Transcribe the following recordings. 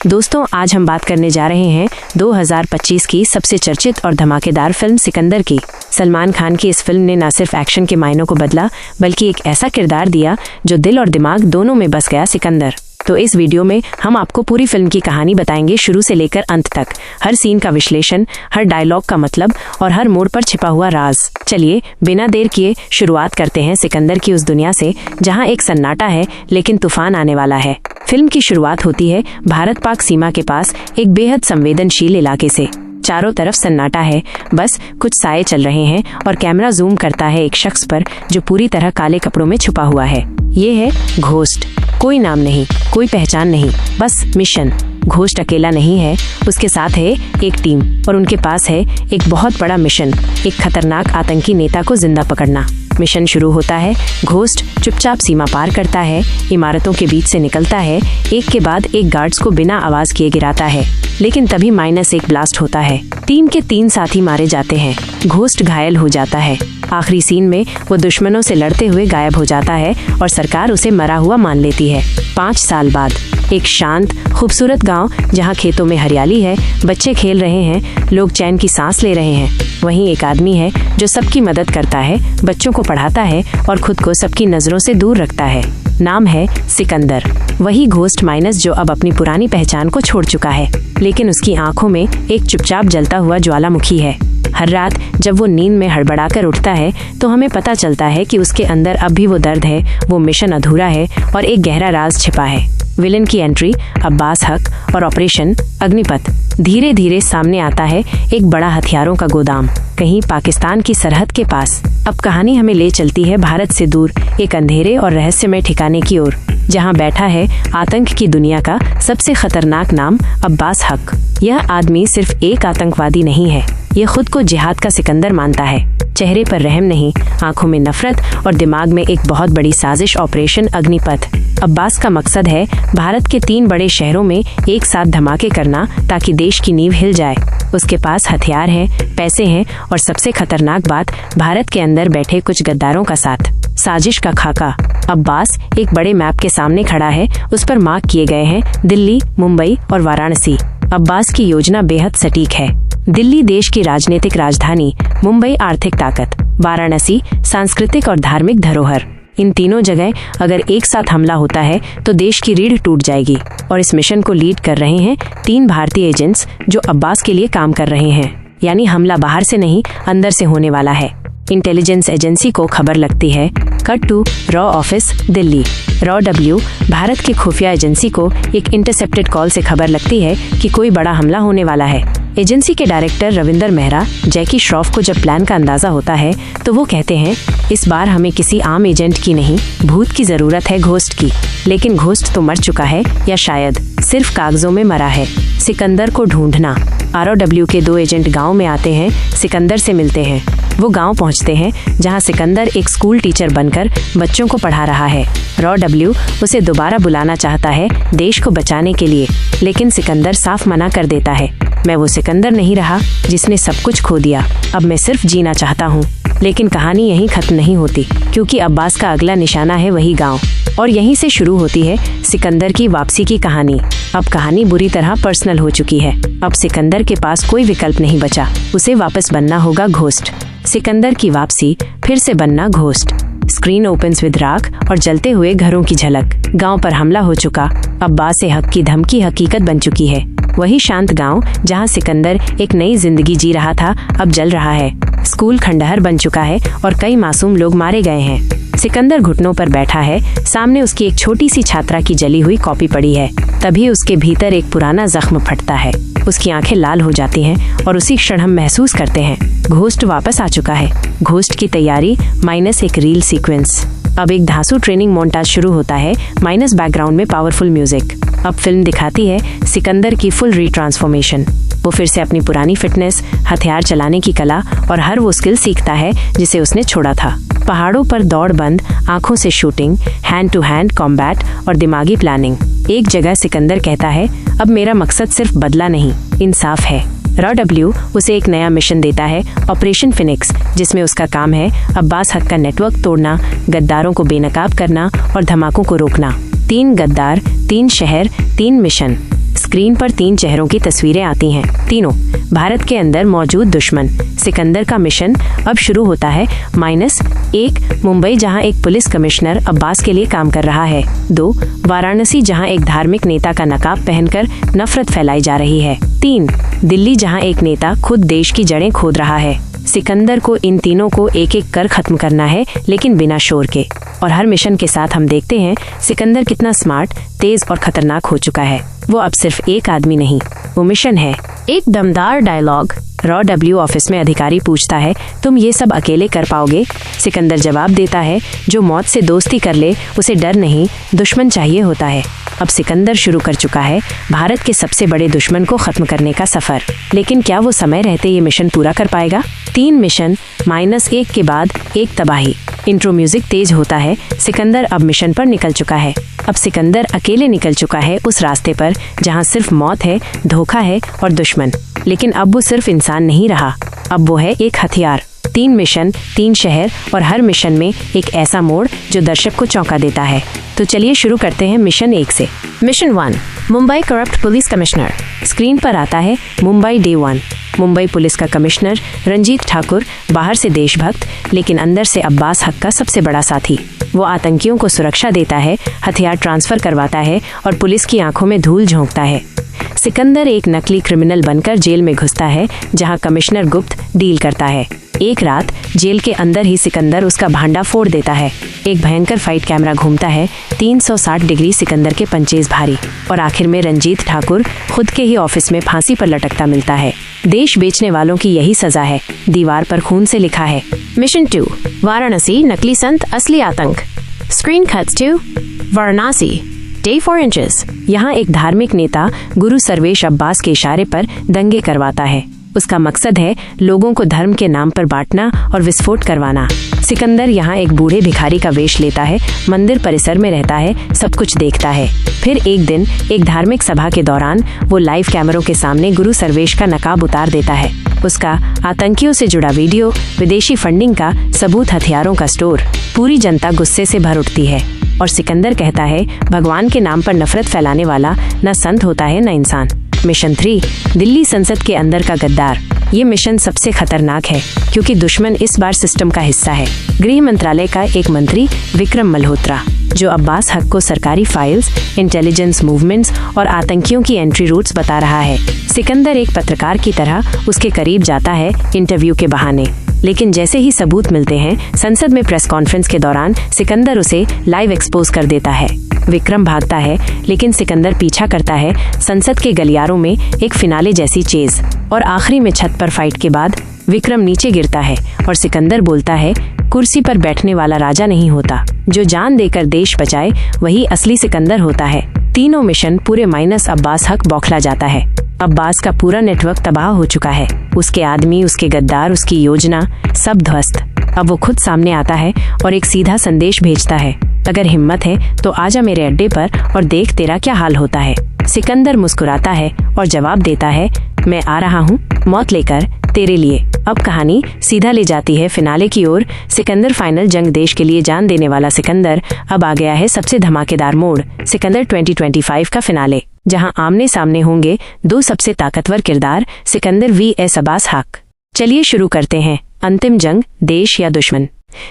दोस्तों, आज हम बात करने जा रहे हैं 2025 की सबसे चर्चित और धमाकेदार फिल्म सिकंदर की। सलमान खान की इस फिल्म ने न सिर्फ एक्शन के मायनों को बदला, बल्कि एक ऐसा किरदार दिया जो दिल और दिमाग दोनों में बस गया। सिकंदर। तो इस वीडियो में हम आपको पूरी फिल्म की कहानी बताएंगे, शुरू से लेकर अंत तक। हर सीन का विश्लेषण, हर डायलॉग का मतलब और हर मोड़ पर छिपा हुआ राज। चलिए बिना देर किए शुरुआत करते हैं सिकंदर की उस दुनिया से जहां एक सन्नाटा है लेकिन तूफान आने वाला है। फिल्म की शुरुआत होती है भारत पाक सीमा के पास एक बेहद संवेदनशील इलाके से। चारों तरफ सन्नाटा है, बस कुछ साए चल रहे हैं और कैमरा जूम करता है एक शख्स पर जो पूरी तरह काले कपड़ों में छुपा हुआ है। ये है घोस्ट। कोई नाम नहीं, कोई पहचान नहीं, बस मिशन। घोस्ट अकेला नहीं है, उसके साथ है एक टीम और उनके पास है एक बहुत बड़ा मिशन, एक खतरनाक आतंकी नेता को जिंदा पकड़ना। मिशन शुरू होता है, घोस्ट चुपचाप सीमा पार करता है, इमारतों के बीच से निकलता है, एक के बाद एक गार्ड्स को बिना आवाज किए गिराता है। लेकिन तभी -1 ब्लास्ट होता है, टीम के 3 साथी मारे जाते हैं, घोस्ट घायल हो जाता है। आखिरी सीन में वो दुश्मनों से लड़ते हुए गायब हो जाता है और सरकार उसे मरा हुआ मान लेती है। 5 साल बाद एक शांत खूबसूरत गांव जहां खेतों में हरियाली है, बच्चे खेल रहे हैं, लोग चैन की सांस ले रहे हैं। वहीं एक आदमी है जो सबकी मदद करता है, बच्चों को पढ़ाता है और खुद को सबकी नजरों से दूर रखता है। नाम है सिकंदर। वही घोस्ट माइनस जो अब अपनी पुरानी पहचान को छोड़ चुका है, लेकिन उसकी आंखों में एक चुपचाप जलता हुआ ज्वालामुखी है। हर रात जब वो नींद में हड़बड़ाकर उठता है तो हमें पता चलता है कि उसके अंदर अब भी वो दर्द है, वो मिशन अधूरा है और एक गहरा राज छिपा है। विलन की एंट्री, अब्बास हक और ऑपरेशन अग्निपथ। धीरे धीरे सामने आता है एक बड़ा हथियारों का गोदाम, कहीं पाकिस्तान की सरहद के पास। अब कहानी हमें ले चलती है भारत से दूर एक अंधेरे और रहस्यमय ठिकाने की ओर, जहां बैठा है आतंक की दुनिया का सबसे खतरनाक नाम अब्बास हक। यह आदमी सिर्फ एक आतंकवादी नहीं है, ये खुद को जिहाद का सिकंदर मानता है। चेहरे पर रहम नहीं, आंखों में नफरत और दिमाग में एक बहुत बड़ी साजिश, ऑपरेशन अग्निपथ। अब्बास का मकसद है भारत के 3 बड़े शहरों में एक साथ धमाके करना ताकि देश की नींव हिल जाए। उसके पास हथियार हैं, पैसे हैं और सबसे खतरनाक बात, भारत के अंदर बैठे कुछ गद्दारों का साथ। साजिश का खाका। अब्बास एक बड़े मैप के सामने खड़ा है, उस पर मार्क किए गए हैं दिल्ली, मुंबई और वाराणसी। अब्बास की योजना बेहद सटीक है। दिल्ली देश की राजनीतिक राजधानी, मुंबई आर्थिक ताकत, वाराणसी सांस्कृतिक और धार्मिक धरोहर। इन तीनों जगह अगर एक साथ हमला होता है तो देश की रीढ़ टूट जाएगी। और इस मिशन को लीड कर रहे हैं 3 भारतीय एजेंट्स जो अब्बास के लिए काम कर रहे हैं। यानी हमला बाहर से नहीं, अंदर से होने वाला है। इंटेलिजेंस एजेंसी को खबर लगती है। कट टू रॉ ऑफिस, दिल्ली। रॉ डब्ल्यू, भारत की खुफिया एजेंसी को एक इंटरसेप्टेड कॉल से खबर लगती है कि कोई बड़ा हमला होने वाला है। एजेंसी के डायरेक्टर रविंदर मेहरा, जैकी श्रॉफ को जब प्लान का अंदाजा होता है तो वो कहते हैं, इस बार हमें किसी आम एजेंट की नहीं, भूत की जरूरत है, घोस्ट की। लेकिन घोस्ट तो मर चुका है, या शायद सिर्फ कागजों में मरा है। सिकंदर को ढूंढना। ROW के 2 एजेंट गांव में आते हैं, सिकंदर से मिलते हैं। वो गांव पहुंचते हैं जहां सिकंदर एक स्कूल टीचर बनकर बच्चों को पढ़ा रहा है। ROW उसे दोबारा बुलाना चाहता है देश को बचाने के लिए, लेकिन सिकंदर साफ मना कर देता है। मैं वो सिकंदर नहीं रहा जिसने सब कुछ खो दिया, अब मैं सिर्फ जीना चाहता हूँ। लेकिन कहानी यहीं खत्म नहीं होती, क्योंकि अब्बास का अगला निशाना है वही गांव, और यहीं से शुरू होती है सिकंदर की वापसी की कहानी। अब कहानी बुरी तरह पर्सनल हो चुकी है। अब सिकंदर के पास कोई विकल्प नहीं बचा, उसे वापस बनना होगा घोस्ट। सिकंदर की वापसी, फिर से बनना घोस्ट। स्क्रीन ओपन्स विद राख और जलते हुए घरों की झलक। गांव पर हमला हो चुका, अब्बास हक की धमकी हकीकत बन चुकी है। वही शांत गांव जहां सिकंदर एक नई जिंदगी जी रहा था, अब जल रहा है। स्कूल खंडहर बन चुका है और कई मासूम लोग मारे गए हैं। सिकंदर घुटनों पर बैठा है, सामने उसकी एक छोटी सी छात्रा की जली हुई कॉपी पड़ी है। तभी उसके भीतर एक पुराना जख्म फटता है, उसकी आंखें लाल हो जाती हैं और उसी क्षण हम महसूस करते हैं घोस्ट वापस आ चुका है। घोस्ट की तैयारी, -1 रील सीक्वेंस। अब एक धांसू ट्रेनिंग मोन्टाज शुरू होता है, बैकग्राउंड में पावरफुल म्यूजिक। अब फिल्म दिखाती है सिकंदर की फुल रीट्रांसफॉर्मेशन। वो फिर से अपनी पुरानी फिटनेस, हथियार चलाने की कला और हर वो स्किल सीखता है जिसे उसने छोड़ा था। पहाड़ों पर दौड़ बंद, आंखों से shooting, hand to hand combat और दिमागी प्लानिंग। एक जगह सिकंदर कहता है, अब मेरा मकसद सिर्फ बदला नहीं, इंसाफ है। ROW उसे एक नया मिशन देता है, ऑपरेशन फिनिक्स, जिसमें उसका काम है अब्बास हक का नेटवर्क तोड़ना, गद्दारों को बेनकाब करना और धमाकों को रोकना। 3 गद्दार, 3 शहर, 3 मिशन। स्क्रीन पर 3 चेहरों की तस्वीरें आती हैं, तीनों भारत के अंदर मौजूद दुश्मन। सिकंदर का मिशन अब शुरू होता है। -1 मुंबई, जहां एक पुलिस कमिश्नर अब्बास के लिए काम कर रहा है। 2 वाराणसी, जहां एक धार्मिक नेता का नकाब पहनकर नफरत फैलाई जा रही है। 3 दिल्ली, जहां एक नेता खुद देश की जड़ें खोद रहा है। सिकंदर को इन तीनों को एक एक कर खत्म करना है, लेकिन बिना शोर के। और हर मिशन के साथ हम देखते हैं सिकंदर कितना स्मार्ट, तेज और खतरनाक हो चुका है। वो अब सिर्फ एक आदमी नहीं, वो मिशन है। एक दमदार डायलॉग। रॉ डब्ल्यू ऑफिस में अधिकारी पूछता है, तुम ये सब अकेले कर पाओगे? सिकंदर जवाब देता है, जो मौत से दोस्ती कर ले उसे डर नहीं, दुश्मन चाहिए होता है। अब सिकंदर शुरू कर चुका है भारत के सबसे बड़े दुश्मन को खत्म करने का सफर। लेकिन क्या वो समय रहते ये मिशन पूरा कर पाएगा? 3 मिशन -1 के बाद एक तबाही। इंट्रो म्यूजिक तेज होता है। सिकंदर अब मिशन पर निकल चुका है। अब सिकंदर अकेले निकल चुका है उस रास्ते पर जहां सिर्फ मौत है, धोखा है और दुश्मन। लेकिन अब वो सिर्फ इंसान नहीं रहा, अब वो है एक हथियार। 3 मिशन, 3 शहर और हर मिशन में एक ऐसा मोड़ जो दर्शक को चौंका देता है। तो चलिए शुरू करते हैं मिशन 1 से। Mission 1, Mumbai corrupt police commissioner. Screen पर आता है मुंबई डे 1। मुंबई पुलिस का कमिश्नर रंजीत ठाकुर बाहर से देशभक्त, लेकिन अंदर से अब्बास हक का सबसे बड़ा साथी। वो आतंकियों को सुरक्षा देता है, हथियार ट्रांसफर करवाता है और पुलिस की आंखों में धूल झोंकता है। सिकंदर एक नकली क्रिमिनल बनकर जेल में घुसता है, जहां कमिश्नर गुप्त डील करता है। एक रात जेल के अंदर ही सिकंदर उसका भांडा फोड़ देता है। एक भयंकर फाइट कैमरा घूमता है, 360 डिग्री सिकंदर के पंचेज भारी, और आखिर में रंजीत ठाकुर खुद के ही ऑफिस में फांसी पर लटकता मिलता है। देश बेचने वालों की यही सजा है, दीवार पर खून से लिखा है। मिशन 2, वाराणसी, नकली संत असली आतंक। Screen cuts to Varanasi, day 4 inches. यहाँ एक धार्मिक नेता गुरु सर्वेश अब्बास के इशारे पर दंगे करवाता है। उसका मकसद है लोगों को धर्म के नाम पर बांटना और विस्फोट करवाना। सिकंदर यहाँ एक बूढ़े भिखारी का वेश लेता है, मंदिर परिसर में रहता है, सब कुछ देखता है। फिर एक दिन एक धार्मिक सभा के दौरान वो लाइव कैमरों के सामने गुरु सर्वेश का नकाब उतार देता है। उसका आतंकियों से जुड़ा वीडियो, विदेशी फंडिंग का सबूत, हथियारों का स्टोर। पूरी जनता गुस्से से भर उठती है और सिकंदर कहता है, भगवान के नाम पर नफरत फैलाने वाला न संत होता है न इंसान। मिशन 3, दिल्ली संसद के अंदर का गद्दार। ये मिशन सबसे खतरनाक है क्योंकि दुश्मन इस बार सिस्टम का हिस्सा है। गृह मंत्रालय का एक मंत्री विक्रम मल्होत्रा, जो अब्बास हक को सरकारी फाइल्स, इंटेलिजेंस मूवमेंट्स और आतंकियों की एंट्री रूट्स बता रहा है। सिकंदर एक पत्रकार की तरह उसके करीब जाता है इंटरव्यू के बहाने, लेकिन जैसे ही सबूत मिलते हैं, संसद में प्रेस कॉन्फ्रेंस के दौरान सिकंदर उसे लाइव एक्सपोज कर देता है। विक्रम भागता है, लेकिन सिकंदर पीछा करता है। संसद के गलियारों में एक फिनाले जैसी चेज, और आखिरी में छत पर फाइट के बाद विक्रम नीचे गिरता है और सिकंदर बोलता है, कुर्सी पर बैठने वाला राजा नहीं होता, जो जान देकर देश बचाए वही असली सिकंदर होता है। तीनों मिशन पूरे माइनस अब्बास हक बौखला जाता है। अब्बास का पूरा नेटवर्क तबाह हो चुका है, उसके आदमी, उसके गद्दार, उसकी योजना, सब ध्वस्त। अब वो खुद सामने आता है और एक सीधा संदेश भेजता है, अगर हिम्मत है तो आजा मेरे अड्डे पर और देख तेरा क्या हाल होता है। सिकंदर मुस्कुराता है और जवाब देता है, मैं आ रहा हूँ मौत लेकर तेरे लिए। अब कहानी सीधा ले जाती है फिनाले की ओर। सिकंदर फाइनल जंग, देश के लिए जान देने वाला सिकंदर अब आ गया है सबसे धमाकेदार मोड़। सिकंदर 2025 का फिनाले, जहां आमने सामने होंगे 2 सबसे ताकतवर किरदार, सिकंदर vs अब्बास हक। चलिए शुरू करते हैं। अंतिम जंग, देश या दुश्मन।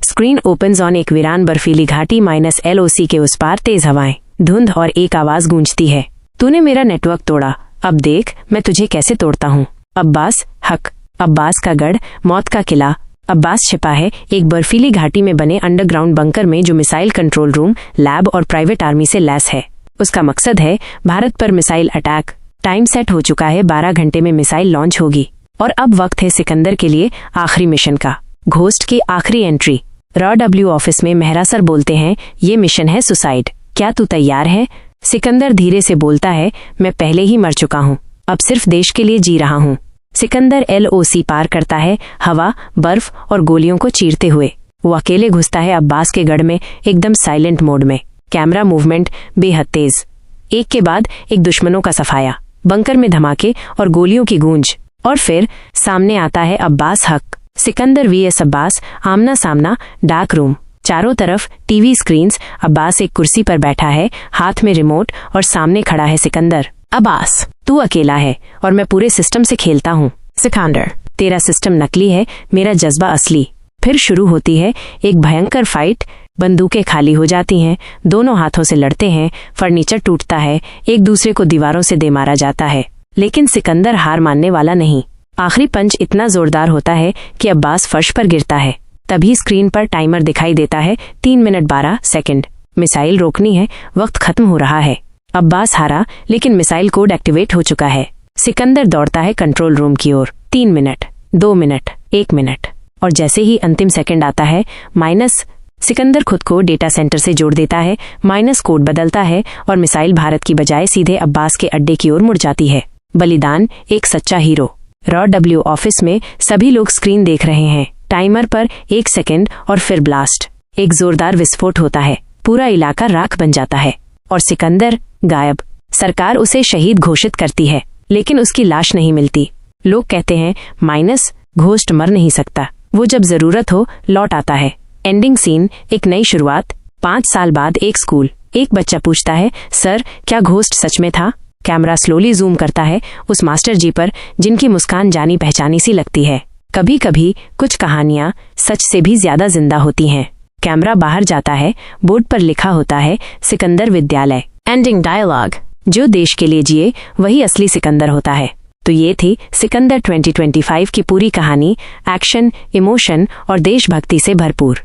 स्क्रीन ओपन्स ऑन एक वीरान बर्फीली घाटी, -LOC के उस पार तेज हवाएं, धुंध और एक आवाज गूंजती है, तूने मेरा नेटवर्क तोड़ा, अब देख मैं तुझे कैसे तोड़ता हूँ। अब्बास हक। अब्बास का गढ़, मौत का किला। अब्बास छिपा है एक बर्फीली घाटी में बने अंडरग्राउंड बंकर में, जो मिसाइल कंट्रोल रूम, लैब और प्राइवेट आर्मी से लैस है। उसका मकसद है भारत पर मिसाइल अटैक। टाइम सेट हो चुका है, 12 घंटे में मिसाइल लॉन्च होगी। और अब वक्त है सिकंदर के लिए आखिरी मिशन का। घोस्ट की आखिरी एंट्री। रॉ डब्ल्यू ऑफिस में मेहरा सर बोलते हैं, ये मिशन है सुसाइड, क्या तू तैयार है? सिकंदर धीरे से बोलता है, मैं पहले ही मर चुका हूँ, अब सिर्फ देश के लिए जी रहा हूँ। सिकंदर LOC पार करता है, हवा, बर्फ और गोलियों को चीरते हुए। वो अकेले घुसता है अब्बास के गढ़ में, एकदम साइलेंट मोड में। कैमरा मूवमेंट बेहद तेज, एक के बाद एक दुश्मनों का सफाया, बंकर में धमाके और गोलियों की गूंज, और फिर सामने आता है अब्बास हक। सिकंदर vs अब्बास, आमना सामना, डार्क रूम, चारों तरफ टीवी स्क्रीन्स। अब्बास एक कुर्सी पर बैठा है, हाथ में रिमोट, और सामने खड़ा है सिकंदर। अब्बास, तू अकेला है और मैं पूरे सिस्टम से खेलता हूँ। सिकंदर, तेरा सिस्टम नकली है, मेरा जज्बा असली। फिर शुरू होती है एक भयंकर फाइट। बंदूकें खाली हो जाती हैं, दोनों हाथों से लड़ते हैं, फर्नीचर टूटता है, एक दूसरे को दीवारों से दे मारा जाता है। लेकिन सिकंदर हार मानने वाला नहीं। आखिरी पंच इतना जोरदार होता है कि अब्बास फर्श पर गिरता है। तभी स्क्रीन पर टाइमर दिखाई देता है, 3 मिनट 12 सेकंड। मिसाइल रोकनी है, वक्त खत्म हो रहा है। अब्बास हारा, लेकिन मिसाइल कोड एक्टिवेट हो चुका है। सिकंदर दौड़ता है कंट्रोल रूम की ओर। 3 मिनट, 2 मिनट, 1 मिनट, और जैसे ही अंतिम सेकंड आता है, माइनस। सिकंदर खुद को डेटा सेंटर से जोड़ देता है, माइनस कोड बदलता है और मिसाइल भारत की बजाय सीधे अब्बास के अड्डे की ओर मुड़ जाती है। बलिदान, एक सच्चा हीरो। रॉ डब्ल्यू ऑफिस में सभी लोग स्क्रीन देख रहे हैं। टाइमर पर 1 सेकंड और फिर ब्लास्ट। एक जोरदार विस्फोट होता है, पूरा इलाका राख बन जाता है और सिकंदर गायब। सरकार उसे शहीद घोषित करती है, लेकिन उसकी लाश नहीं मिलती। लोग कहते हैं माइनस घोस्ट मर नहीं सकता, वो जब जरूरत हो लौट आता है। एंडिंग सीन, एक नई शुरुआत। 5 साल बाद एक स्कूल। एक बच्चा पूछता है, सर क्या घोस्ट सच में था? कैमरा स्लोली जूम करता है उस मास्टर जी पर जिनकी मुस्कान जानी पहचानी सी लगती है। कभी कभी कुछ कहानियां सच से भी ज्यादा जिंदा होती हैं। कैमरा बाहर जाता है, बोर्ड पर लिखा होता है सिकंदर विद्यालय। एंडिंग डायलॉग, जो देश के लिए जिए वही असली सिकंदर होता है। तो ये थी सिकंदर 2025 की पूरी कहानी, एक्शन, इमोशन और देशभक्ति से भरपूर।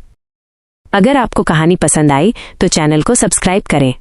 अगर आपको कहानी पसंद आई तो चैनल को सब्सक्राइब करें।